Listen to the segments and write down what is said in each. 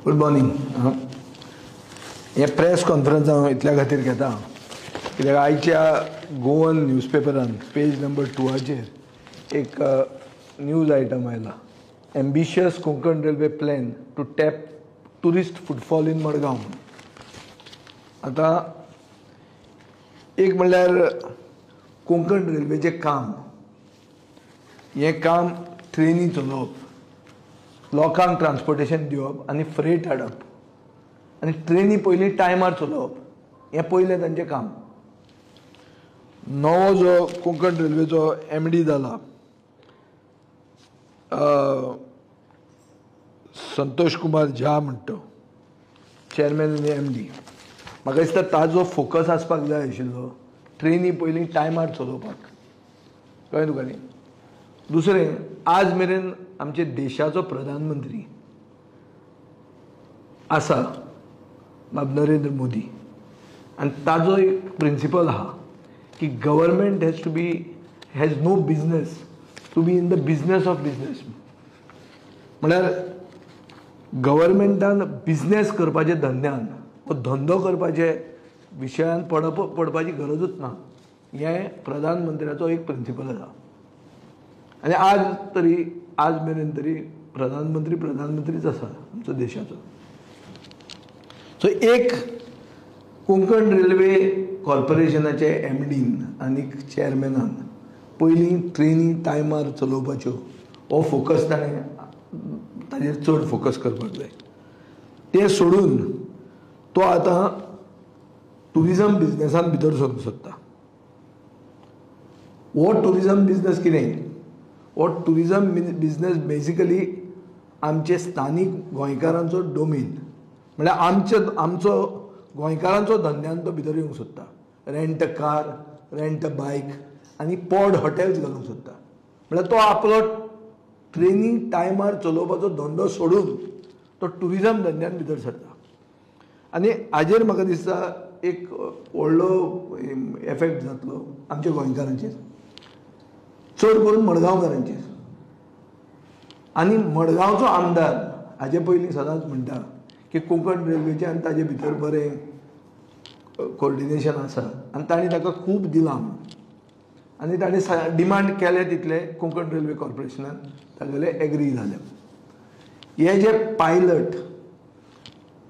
Good morning. हे press conference हांव इतल्या खातीर घेता कित्याक आयच्या गोवन न्यूजपेपरान पेज नंबर 2 एक न्यूज आयटम आयला. Ambitious Konkan railway plan to tap tourist footfall in Madgaon. आतां एक म्हणल्यार कोंकण रेल्वेचें काम, हें काम ट्रेनी चलोवप, लोकांक ट्रान्सपोर्टेशन दिवप आनी फ्रेट हाडप आनी ट्रेनी पयलीं टायमार चलोवप, हें पयलें तांचें काम. नवो जो कोंकण रेल्वेचो MD जाला संतोष कुमार झा म्हणटा तो, चेअरमॅन आनी MD. म्हाका दिसता ताजो फोकस आसपाक जाय आशिल्लो ट्रेनी पयलीं टायमार चलोवपाक. कळ्ळें तुका न्ही. दुसरें, आज मेरेन आमचे देशाचो प्रधानमंत्री आसा बाब नरेंद्र मोदी, आनी ताजो एक प्रिंसिपल आहा की government has no business to be in the business of business. म्हळ्यार गव्हर्मेंटान बिजनेस करपाचे धंद्यान वो धंदो करपाचे विशयान पडपाची गरजूच ना. हें प्रधानमंत्र्याचो एक प्रिंसिपल आसा. आनी आज मेरेन तरी प्रधानमंत्रीच आसा आमचो देशाचो. सो एक कोंकण रेल्वे कॉर्पोरेशनाचे MDन आनी चेअरमॅनान पयलीं ट्रेनी टायमार चलोवपाच्यो हो फोकस ताणें ताजेर चड फोकस करपाक जाय. तें सोडून तो आतां टुरिजम बिजनेसान भितर सरूंक सोदता. हो टुरिजम बिजनेस कितें? हो टुरिजम बिजनेस बेजिकली आमचे स्थानीक गोंयकारांचो डोमेन, म्हळ्यार आमचो गोंयकारांचो धंद्यान तो भितर येवंक सोदता. Rent a car, rent a bike आनी पॉड हॉटेल्स घालूंक सोदता. म्हळ्यार तो आपलो ट्रेनी टायमार चलोवपाचो धंदो सोडून तो टुरिजम धंद्यान भितर सरता. आनी हाजेर म्हाका दिसता एक व्हडलो एफेक्ट जातलो आमच्या गोंयकारांचेर, चड करून मडगांवकारांचेर. आनी मडगांवचो आमदार हाजे पयलीं सदांच म्हणटा की कोंकण रेल्वेचें आनी ताजे भितर बरें कोऑर्डिनेशन आसा आनी ताणें ताका खूब दिलां आनी ताणें डिमांड केले तितले कोंकण रेल्वे कॉर्पोरेशनान तागेले एग्री जाले. हे जे पायलट,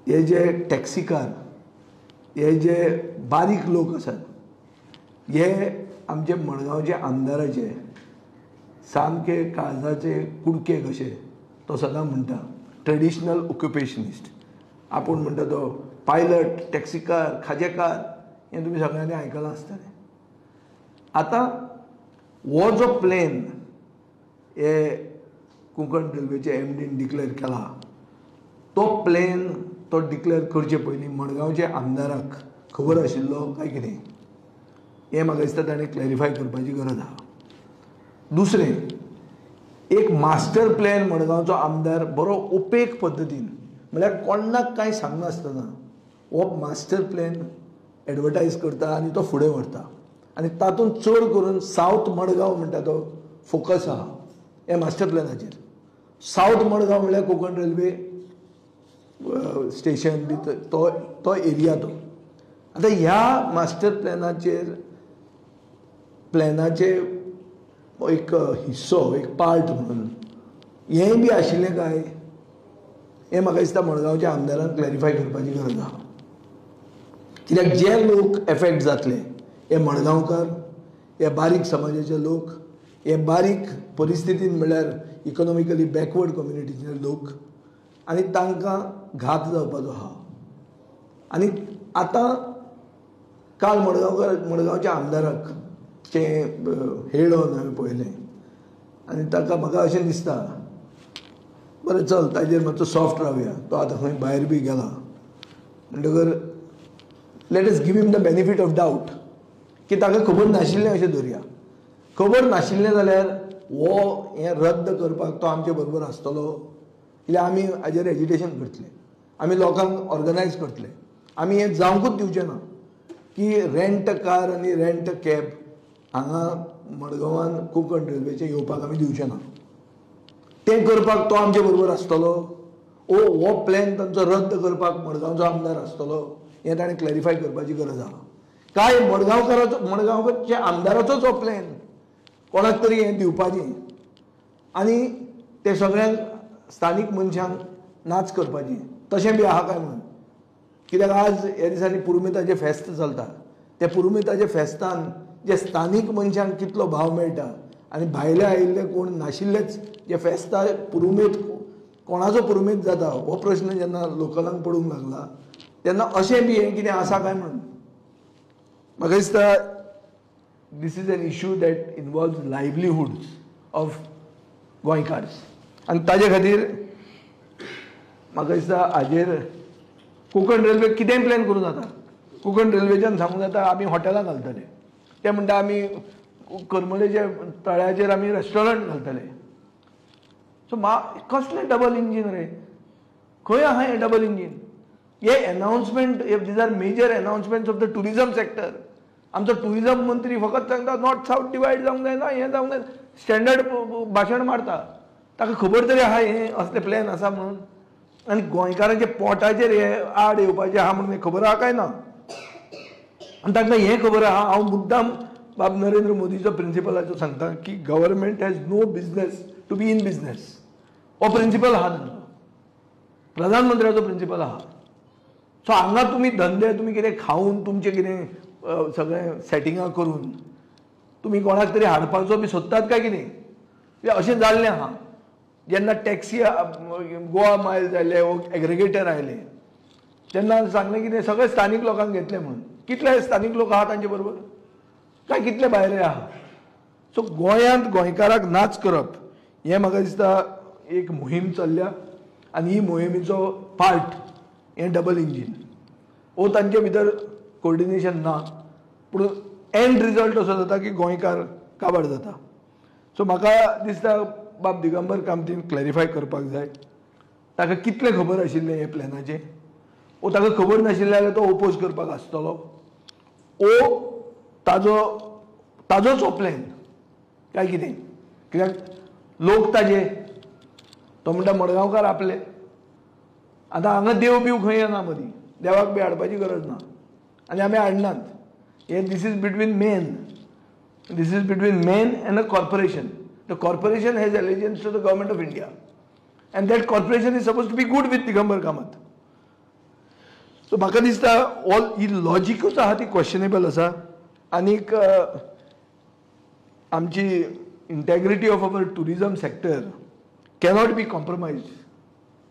हे जे टॅक्सीकार, हे जे बारीक लोक आसात, हे आमचे मडगांवचे आमदाराचे सामके काळजाचे कुडके कशे. तो सदां म्हणटा ट्रेडिशनल ऑक्युपेशनिस्ट. आपूण म्हणटा तो पायलट, टॅक्सीकार, खाजेकार, हें तुमी सगळ्यांनी आयकलां आसतलें. आतां हो जो प्लॅन हे कोंकण रेल्वेचे MDन डिक्लेअर केला, तो प्लॅन तो डिक्लेअर करचे पयलीं मडगांवच्या आमदाराक खबर आशिल्लो काय कितें, हें म्हाका दिसता ताणें क्लॅरिफाय करपाची गरज आहा. दुसरें, एक मास्टर प्लॅन मडगांवचो आमदार बरो ओपेक पद्दतीन, म्हळ्यार कोणाक कांय सांगनासतना हो मास्टर प्लॅन एडवर्टायज करता आनी तो फुडें व्हरता. आनी तातूंत चड करून सावथ मडगांव म्हणटा तो फोकस आहा हे मास्टर प्लॅनाचेर. सावथ मडगांव म्हळ्यार कोंकण रेल्वे स्टेशन बी तो एरिया तो. आतां ह्या मास्टर प्लॅनाचे एक हिस्सो, एक पार्ट म्हणून हेंय बी आशिल्लें काय, हें म्हाका दिसता मडगांवच्या आमदारान क्लॅरिफाय करपाची गरज आहा. कित्याक जे लोक एफेक्ट जातले हे मडगांवकार, हे बारीक समाजाचे लोक, हे बारीक परिस्थितीन म्हळ्यार इकॉनॉमिकली बॅकवर्ड कम्युनिटीचे लोक, आनी तांकां घात जावपाचो आहा. आनी आतां काल मडगांवच्या आमदाराक हेळोन हांवें पळयलें आनी ताका म्हाका अशें दिसता बरें चल ताजेर मातसो सॉफ्ट रावया. तो आतां खंय भायर बी गेला म्हणटकर let us give him the benefit of doubt की ताका खबर नाशिल्लें अशें धरया. खबर नाशिल्लें जाल्यार हो हें रद्द करपाक तो आमचे बरोबर आसतलो, कित्याक आमी हाजेर एजिटेशन करतले, आमी लोकांक ऑर्गनायज करतले. आमी हें जावंकूच दिवचें ना की रेंट अ कार आनी रेंट अ कॅब हांगा मडगांवान कोंकण रेल्वेचे येवपाक आमी दिवचे ना. तें करपाक तो आमचे बरोबर आसतलो हो प्लॅन तांचो रद्द करपाक मडगांवचो आमदार आसतलो हें ताणें क्लॅरिफाय करपाची गरज आहा. काय मडगांवच्या आमदाराचोच हो प्लॅन कोणाक तरी हें दिवपाचें आनी ते सगळ्यांक स्थानीक मनशांक नाच करपाची तशें बी आहा काय म्हणून. कित्याक आज ह्या दिसांनी पुरुमेताचें फेस्त चलता. त्या पुरुमेताच्या फेस्तान जे स्थानीक मनशांक कितलो भाव मेळटा आनी भायले आयिल्ले कोण नाशिल्लेच जे फेस्ता पुरुमेत कोणाचो पुरुमेत जाता हो प्रश्न जेन्ना लोकलांक पडूंक लागला तेन्ना अशें बी हें कितें आसा काय म्हणून म्हाका दिसता this is an issue that involves livelihoods of गोंयकार्स आनी ताजे खातीर म्हाका दिसता हाजेर कोंकण रेल्वे कितेंय प्लॅन करूं जाता. कोंकण रेल्वेच्यान सांगूं जाता आमी हॉटेलां घालतले. ते म्हणटा आमी करमलेच्या तळ्याचेर आमी रेस्टॉरंट घालतले. सो कसलें डबल इंजीन रे खंय आहा हें डबल इंजीन. हे announcement these are major announcements of the tourism sector. आमचो टुरिजम मंत्री फकत सांगता नॉर्थ सावथ डिवायड जावंक जायना हें जावंक जायना स्टँडर्ड भाशण मारता. ताका खबर तरी आहा हें असले प्लॅन आसा म्हणून आनी गोंयकारांच्या पोटाचेर हे आड येवपाचें आहा म्हणून खबर आहा काय ना. आनी ताका हें खबर आहा हांव मुद्दाम बाब नरेंद्र मोदीचो प्रिंसिपलाचो सांगता की government has no business to be in business. हो प्रिंसिपल आहा तांचो प्रधानमंत्र्याचो प्रिंसिपल आहा. सो हांगा तुमी धंदे तुमी कितें खावन तुमचें कितें सगळें सेटिंगां करून तुमी कोणाक तरी हाडपाचो बी सोदतात काय कितें अशें जाल्लें आहा. जेन्ना टॅक्सी गोवा मायल्स आयले एग्रिगेटर आयले तेन्ना सांगलें कितें सगळे स्थानीक लोकांक घेतले म्हणून. कितले स्थानीक लोक आहा तांचे बरोबर काय कितले भायले आहा. सो गोंयांत गोंयकाराक नाच करप हें म्हाका दिसता एक मोहीम चल्ल्या आनी ही मोहिमेचो पार्ट हें डबल इंजीन. वो तांचे भितर कोर्डिनेशन ना पूण एंड रिजल्ट असो जाता की गोंयकार काबार जाता. सो म्हाका दिसता बाब दिगंबर कामतीन क्लॅरिफाय करपाक जाय ताका कितलें खबर आशिल्लें हे प्लॅनाचें. वो ताका खबर नाशिल्लें जाल्यार तो ओपोज करपाक आसतलो. ताजोच हो प्लॅन काय कितें कित्याक लोक ताजे तो म्हणटा मडगांवकार आपले. आतां हांगा देव बिव खंय येना मदीं देवाक बी हाडपाची गरज ना आनी आमी हाडनात. हे this is between men and a corporation. The corporation has allegiance to the government of India and that corporation is suppose to be good with Digambar Kamat. So म्हाका दिसता ऑल ही लॉजिकूच आहा ती क्वेश्चनेबल आसा. आनीक आमची integrity of our tourism sector cannot be compromised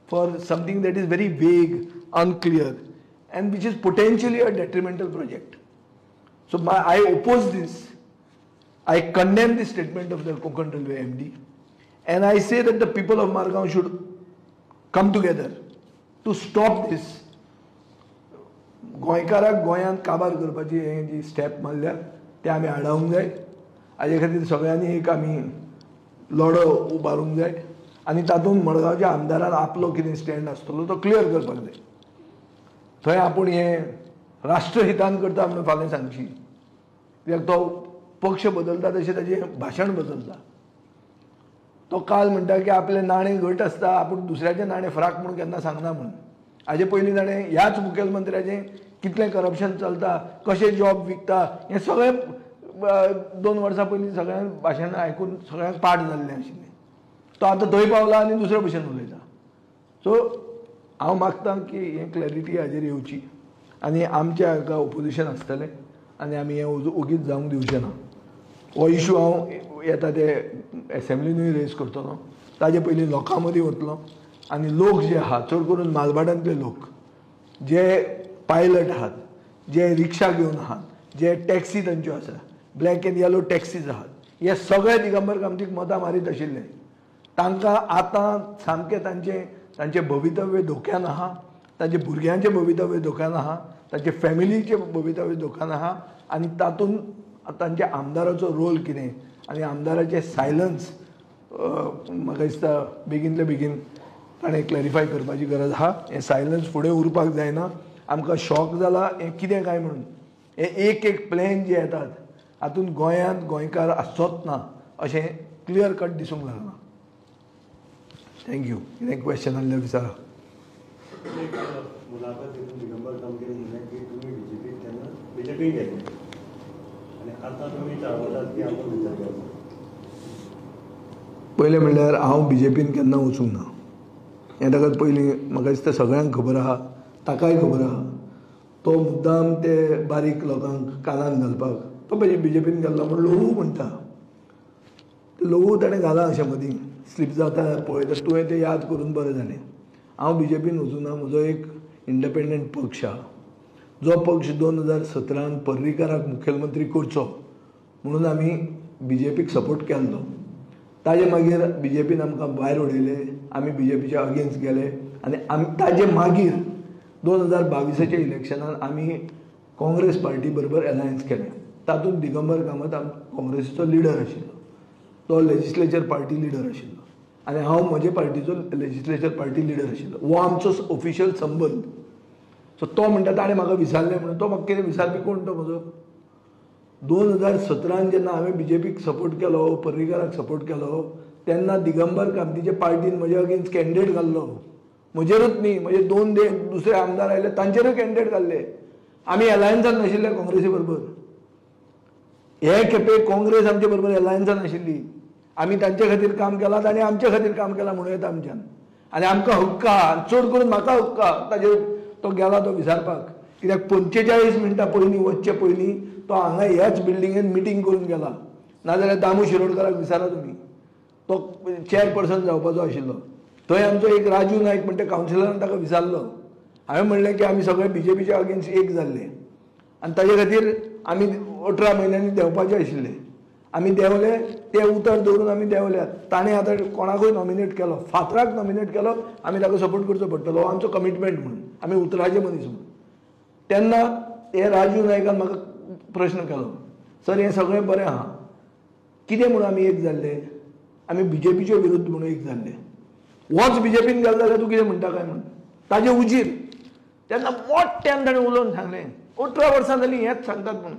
for something that is very vague, unclear, and which is potentially a detrimental project. So I oppose this. I condemn the statement of the Konkan Railway MD, and I say that the people of Margao should come together to stop this. गोंयकाराक गोंयांत काबार करपाची हे जी step मारल्या ते आमी हाडावंक जाय. हाजे खातीर सगळ्यांनी एक आमी लढो उबारूंक जाय आनी तातूंत मडगांवच्या आमदारान आपलो कितें स्टँड आसतलो तो क्लियर करपाक जाय. थंय आपूण हें राष्ट्रहितान करता म्हणून फाल्यां सांगची कित्याक तो पक्ष बदलता तशें ताजें भाशण बदलता. तो काल म्हणटा की आपले नाणे घट आसता आपूण दुसऱ्याचे नाणे फराक म्हणून केन्ना सांगना म्हणून. हाजे पयलीं ताणें ह्याच मुखेलमंत्र्याचें कितलें करप्शन चलता कशें जॉब विकता हें सगळें 2 वर्सां पयलीं सगळ्यांक भाशण आयकून सगळ्यांक पाठ जाल्लें आशिल्लें. तो आतां थंय पावला आनी दुसरे भशेन उलयता. सो हांव मागतां की हें क्लॅरिटी हाजेर येवची आनी आमचे हाका ओपोजिशन आसतलें आनी आमी हें ओगीच जावंक दिवचें ना. हो इशू हांव येता ते एसेंब्लीनूय रेज करतलो. ताजे पयलीं लोकां मदीं वतलो आनी लोक जे आहा चड करून मालबाटांतले लोक जे पायलट आहात जे रिक्षा घेवन आहात जे टॅक्सी तांच्यो आसा ब्लॅक एंड येलो टॅक्सीज आहात हे सगळे दिगंबर कामतीक मतां मारीत आशिल्ले. तांकां आतां सामकें तांचें भवितव्य धोक्यान आहा तांचे भुरग्यांचें भवितव्य धोक्यान आहा तांचे फॅमिलीचें भवितव्य धोक्यान आहा आनी तातूंत तांच्या आमदाराचो रोल कितें आनी आमदाराचें सायलन्स म्हाका दिसता बेगिनतले बेगीन ताणें क्लॅरिफाय करपाची गरज आहा. हें सायलन्स फुडें उरपाक जायना. आमकां शॉक जाला हें कितें काय म्हणून. हे एक प्लॅन जे येतात हातूंत गोंयांत गोंयकार आसचोच ना अशें क्लियर कट दिसूंक लागना. थँक्यू. कितें क्वेश्चन आसल्यार विचारा. मुलाखत दिसून दिगंबर कामगिरी म्हणले की तुम्ही बीजेपी गेले आणि आता तुम्ही चालवतात की आपण विचार करतो. पयलें म्हणल्यार हांव बीजेपीन केन्ना वचूंक ना. हें ताका पयलीं म्हाका दिसता सगळ्यांक खबर आहा, ताकाय खबर आहा. तो मुद्दाम ते बारीक लोकांक कानान घालपाक तो बीजेपीन गेल्लो म्हूण लोगू म्हणटा. ते लोगू ताणें घाला अशें मदीं स्लीप जाता पळयता तुवें तें याद करून बरें जालें. हांव बीजेपीन वचूं ना. म्हजो एक इंडिपेंडंट पक्ष आहा, जो पक्ष 2017 पर्रीकाराक मुखेलमंत्री करचो म्हणून आमी बीजेपीक सपोर्ट केल्लो. ताजे मागीर बीजेपीन आमकां भायर उडयले, आमी बीजेपीच्या अगेन्स्ट गेले आनी ताजे मागीर 2022च्या इलेक्शनान आमी काँग्रेस पार्टी बरोबर अलायन्स केलें. तातूंत दिगंबर कामत काँग्रेसीचो लिडर आशिल्लो, तो लेजिस्लेचर पार्टी लिडर आशिल्लो आनी हांव म्हजे पार्टीचो लेजिस्लेचर पार्टी लिडर आशिल्लो. हो आमचो ऑफिशियल संबंद. सो तो म्हणटा ताणें म्हाका विचारलें म्हणून तो म्हाका कितें विचारपी कोण तो म्हजो. 2017 जेन्ना हांवें बीजेपीक सपोर्ट केलो, पर्रीकाराक सपोर्ट केलो, तेन्ना दिगंबर कामतीच्या पार्टीन म्हजे अगेन्स्ट कॅन्डिडेट घाल्लो. म्हजेरूच न्ही, म्हजे 2 दुसरे आमदार आयले तांचेरूय कॅन्डिडेट घाल्ले. आमी अलायन्सान नाशिल्ले काँग्रेसी बरोबर. हे खेपे काँग्रेस आमचे बरोबर अलायन्सान आशिल्ली. आमी तांचे खातीर काम केलां, ताणें आमचे खातीर काम केलां म्हणून येता आमच्यान. आनी आमकां हक्क आहा, चड करून म्हाका हक्क आहा ताजेर तो गेला तो विचारपाक. कित्याक 45 मिनटां पयलीं वचचे पयलीं तो हांगा ह्याच बिल्डिंगेन मिटींग करून गेला. नाजाल्यार दामू शिरोडकाराक विचारा तुमी, तो चेअरपर्सन जावपाचो आशिल्लो. थंय आमचो एक राजू नायक म्हणटा कावन्सिलरान ताका विचारलो. हांवें म्हणलें की आमी सगळे बीजेपीच्या अगेन्स्ट एक जाल्ले आनी ताजे खातीर आमी 18 म्हयन्यांनी देंवपाचे आशिल्ले. आमी देंवले, ते उतर दवरून आमी देंवल्यात. ताणें आतां कोणाकूय नॉमिनेट केलो, फातराक नॉमिनेट केलो, आमी ताका सपोर्ट करचो पडटलो. हो आमचो कमिटमेंट म्हणून, आमी उतराचे मनीस म्हणून. तेन्ना हे राजू नायकान म्हाका प्रश्न केलो, सर हें सगळें बरें आहा, कितें म्हणून आमी एक जाल्ले. आमी बीजेपीचे विरुद्ध म्हणून एक जाल्ले. होच बीजेपीन गेलो जाल्यार तूं कितें म्हणटा काय म्हणून ताजे उजीर. तेन्ना मोठ्यान ताणें उलोवन सांगलें 18 वर्सां जालीं हेंच सांगतात म्हणून,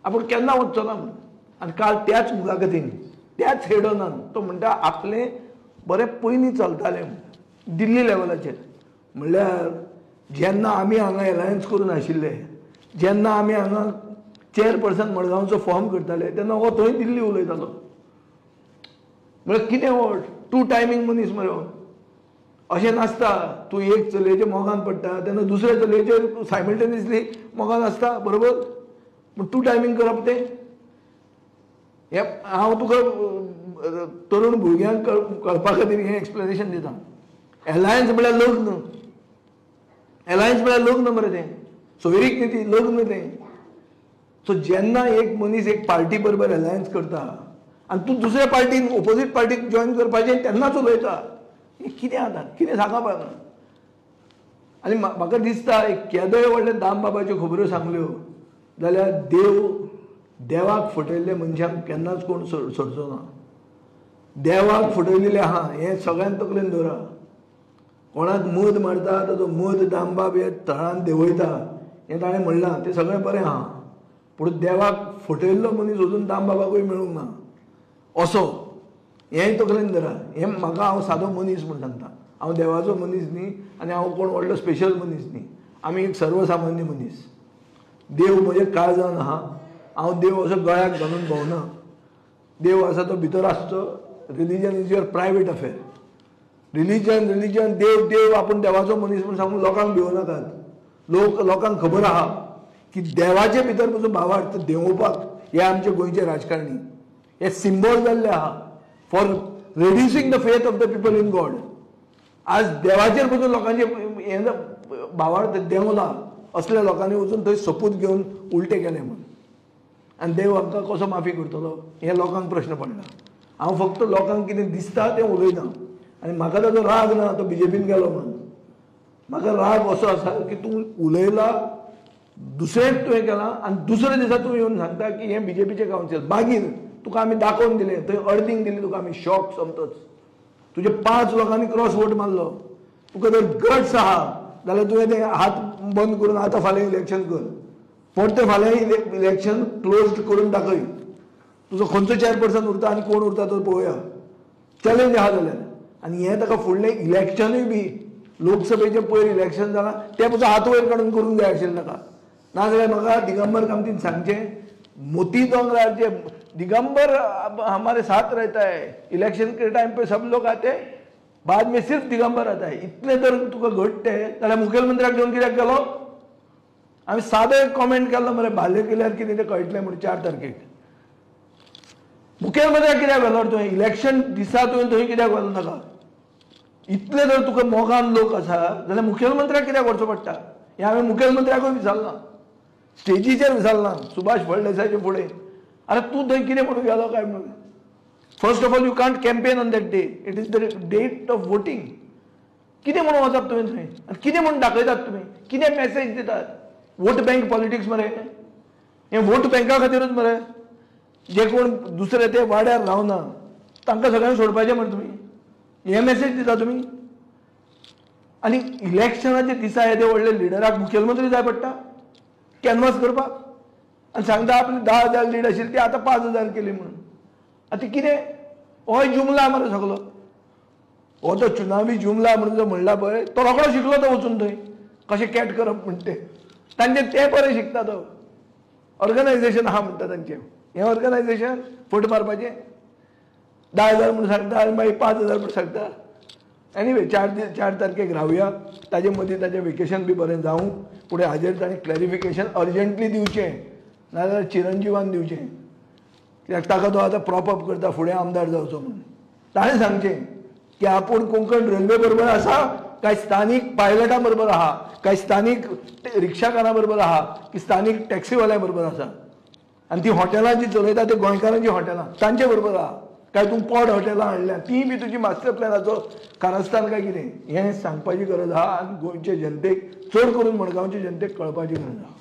आपूण केन्ना वचचो ना म्हणून. आनी काल त्याच मुलाखतीन, त्याच हेडोनान तो म्हणटा आपलें बरें पयलीं चलतालें दिल्ली लेवलाचेर. म्हणल्यार जेन्ना आमी हांगा अलायन्स करून आशिल्ले, जेन्ना आमी हांगा चेअरपर्सन मडगांवचो फॉर्म करताले, तेन्ना हो थंय दिल्ली उलयतालो. म्हळ्यार कितें हो टू टायमींग मनीस मरे. अशें नासता तूं एक चलयेच्या मोगान पडटा तेन्ना दुसऱ्या चलयेचेर सायमल्टेनियसली मोगान आसता बरोबर. पूण टू टायमींग करप तें हें हांव तुका तरूण भुरग्यांक कळपा खातीर हें एक्सप्लेनेशन दिता. अलायन्स म्हळ्यार लग्न, अलायन्स म्हळ्यार लग्न मरे तें, सोयरीक न्ही ती, लग्न तें. सो जेन्ना एक मनीस एक पार्टी बरोबर अलायन्स करता आनी तूं दुसऱ्या पार्टीन ऑपोजीट पार्टीक जॉयन करपाचें तेन्नाच उलयता, हें कितें जाता, कितें सांगप ना. आनी म्हाका दिसता केदोय व्हडले दामबाबाच्यो खबऱ्यो सांगल्यो जाल्यार देवाक फटयल्ले मनशांक केन्नाच कोण सोडचो ना. देवाक फटयलेले आहा हें सगळ्यांत तकलेन दवरा. कोणाक मध मारता ताजो मध दामबाब हे तळान देंवयता हें ताणें म्हणलां, तें सगळें बरें आहा. पूण देवाक फटयल्लो मनीस अजून दामबाबाकूय मेळूंक ना असो हेंय तकलेन धरा. हें म्हाका, हांव सादो मनीस म्हूण सांगता. हांव देवाचो मनीस न्ही आनी हांव कोण व्हडलो स्पेशल मनीस न्ही. आमी एक सर्वसामान्य मनीस. देव म्हजे काळजान आहा. हांव देव असो गळ्याक घालून भोंवना. देव आसा तो भितर आसचो. Religion is your private affair. Religion देव देव आपूण देवाचो मनीस म्हूण सांगून लोकांक भिवूं नाकात. लोकांक खबर आहा की देवाचे भितर पसून भावार्थ देंवोवपाक हे आमचे गोंयचे राजकारणी हे सिंबॉल जाल्ले आहा for reducing the faith of the people in God. आज देवाचेर पसून लोकांचे हे भावार्थ देंवला असल्या लोकांनी वचून थंय सपूत घेवन उलटे केले म्हणून. आनी देव आमकां कसो माफी करतलो हे लोकांक प्रश्न पडला. हांव फक्त लोकांक कितें दिसता तें उलयतां. आनी म्हाका ताजो राग ना तो बीजेपीन गेलो म्हणून. म्हाका राग असो आसा की तूं उलयला, दुसरेंच तुवें केलां आनी दुसरे दिसा तूं येवन सांगता की हें बीजेपीचें कावन्सील. मागीर तुका आमी दाखोवन दिलें, थंय अर्दींग दिली तुका आमी, शॉक समतोच. तुजे 5 लोकांनी क्रॉस वोट मारलो. तुका जर गट्स आहा जाल्यार तुवें तें हात बंद करून आतां फाल्यां इलेक्शन कर. परते फाल्यां इलेक्शन क्लोज करून दाखय. तुजो खंयचो चेअरपर्सन उरता आनी कोण उरता तो पळोवया. चॅलेंज आहा जाल्यार. आनी हें ताका फुडलें इलेक्शनूय बी लोकसभेचे पयर इलेक्शन जालां ते पसून हात वयर काडून करूंक जाय आशिल्लें ताका नाजाल्यार म्हाका दिगंबर कामतीन सांगचें मोती दोंगरार जे दिगंबर हमारे साथ रहता है इलेक्शन के टाइम पे सब लोग आते बाद में सिर्फ दिगंबर आता है इतले जर तुका घडटे जाल्यार मुखेलमंत्र्याक घेवन कित्याक गेलो आमी सादो एक कॉमेंट केल्लो मरे भाले केल्यार कितें तें कळटलें म्हणून 4 तारखेक मुखेलमंत्र्याक कित्याक व्हेलो तुवें इलेक्शन दिसा तुवें थंय कित्याक व्हेलो नाका इतले जर तुका मोगान लोक आसा जाल्यार मुखेलमंत्र्याक कित्याक व्हरचो पडटा हें हांवें मुखेलमंत्र्याकूय विचारलां स्टेजीचेर विचारलां सुभाष फळदेसायचे फुडें अरे तूं थंय कितें म्हणून गेलो काय म्हणून first of all you can't campaign on that day it is the date of voting कितें म्हणून वचप तुवें थंय आनी कितें म्हणून दाखयतात तुमी कितें मॅसेज दितात वोट बँक पॉलिटिक्स मरे हें वोट बँका खातीरूच मरे जे कोण दुसरे ते वाड्यार रावना तांकां सगळ्यांक सोडपाचें मरे तुमी हे मॅसेज दिता तुमी आनी इलेक्शनाच्या दिसा येदे व्हडले लिडराक मुखेलमंत्री जाय पडटा कॅनवास करपाक आनी सांगता आपली 10,000 लीड आशिल्ली ती आतां 5,000 केली म्हणून आतां कितें होय जुमला मरे सगलो हो तो चुनावी जुमला म्हणून जो म्हणला पळय तो रोखडो शिकलो तो वचून थंय कशें कॅट करप म्हणटा तें तांचे ते बरें शिकता तो ऑर्गनायझेशन आहा म्हणटा तांचें हें ऑर्गनायझेशन फट मारपाचें 10,000 म्हणून सांगता आनी मागीर 5,000 म्हणून सांगता एनीवे 4 तारखेक रावया ताजे मदीं ताजें वेकेशन बी बरें जावं फुडें हाजेर ताणें क्लॅरिफिकेशन अर्जंटली दिवचें नाजाल्यार चिरंजीवान दिवचें कित्याक ताका तो आतां प्रॉपअप करता फुडें आमदार जावचो म्हणून ताणें सांगचें की आपूण कोंकण रेल्वे बरोबर आसा काय स्थानीक पायलटां बरोबर आहा काय स्थानीक रिक्षाकारां बरोबर आहा की स्थानीक टॅक्सीवाल्या बरोबर आसा आनी ती हॉटेलां जी चलयता ते गोंयकारांची हॉटेलां तांचे बरोबर आहा काय तूं पॉड हॉटेलां हाडल्या ती बी तुजी मास्टर प्लॅनाचो कारस्थान काय कितें हें सांगपाची गरज आहा आनी गोंयचे जनतेक चड करून मडगांवचे जनतेक कळपाची गरज आहा